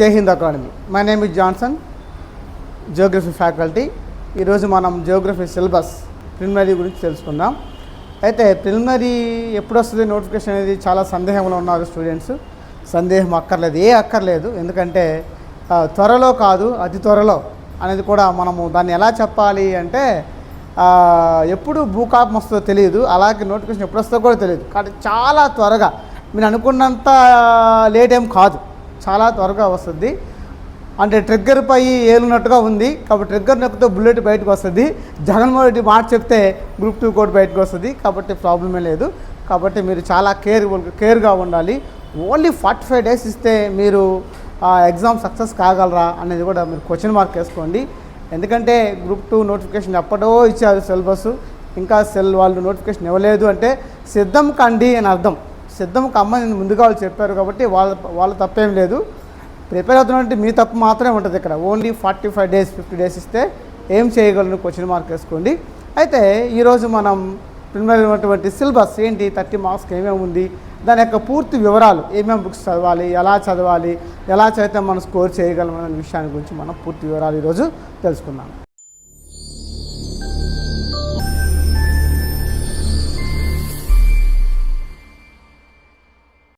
జై Hind academy. My name is Johnson, Geography faculty. ఈరోజు మనం జియోగ్రఫీ సిలబస్ ప్రిలిమినరీ గురించి తెలుసుకుందాం. అయితే ప్రిలిమినరీ ఎప్పుడు వస్తుంది నోటిఫికేషన్ అనేది చాలా సందేహంలో ఉన్నారు స్టూడెంట్స్. సందేహం అక్కర్లేదు. ఎందుకంటే త్వరలో కాదు, అతి త్వరలో అనేది కూడా మనము దాన్ని ఎలా చెప్పాలి అంటే ఎప్పుడు భూకాపం వస్తుందో తెలియదు, అలాగే నోటిఫికేషన్ ఎప్పుడు వస్తుందో కూడా తెలియదు. కాబట్టి చాలా త్వరగా, మీరు అనుకున్నంత లేట్ ఏం కాదు, చాలా త్వరగా వస్తుంది. అంటే ట్రిగ్గర్ పై ఏలున్నట్టుగా ఉంది. కాబట్టి ట్రిగ్గర్ నొక్కితే బుల్లెట్ బయటకు వస్తుంది. జగన్మోహన్ రెడ్డి మాట చెప్తే గ్రూప్ 2 కోడ్ బయటకు వస్తుంది. కాబట్టి ప్రాబ్లమే లేదు. కాబట్టి మీరు చాలా కేర్గా ఉండాలి. ఓన్లీ 45 డేస్ ఇస్తే మీరు ఎగ్జామ్ సక్సెస్ కాగలరా అనేది కూడా మీరు క్వశ్చన్ మార్క్ వేసుకోండి. ఎందుకంటే గ్రూప్ 2 నోటిఫికేషన్ ఎప్పుడో ఇచ్చారు సిలబస్, ఇంకా వాళ్ళు నోటిఫికేషన్ ఇవ్వలేదు అంటే సిద్ధం కండి అని అర్థం. సిద్ధం కమ్మని ముందుగా వాళ్ళు చెప్పారు కాబట్టి వాళ్ళ తప్పేం లేదు. ప్రిపేర్ అవుతున్నట్టు మీ తప్పు మాత్రమే ఉంటుంది ఇక్కడ. ఓన్లీ 45 డేస్ 50 డేస్ ఇస్తే ఏం చేయగలను క్వశ్చన్ మార్క్ వేసుకోండి. అయితే ఈరోజు మనం ప్రిలిమినరీ ఉన్నటువంటి సిలబస్ ఏంటి, 30 మార్క్స్కి ఏమేమి ఉంది, దాని యొక్క పూర్తి వివరాలు, ఏమేమి బుక్స్ చదవాలి, ఎలా చదివితే మనం స్కోర్ చేయగలం అనే విషయాన్ని గురించి మనం పూర్తి వివరాలు ఈరోజు తెలుసుకుందాం.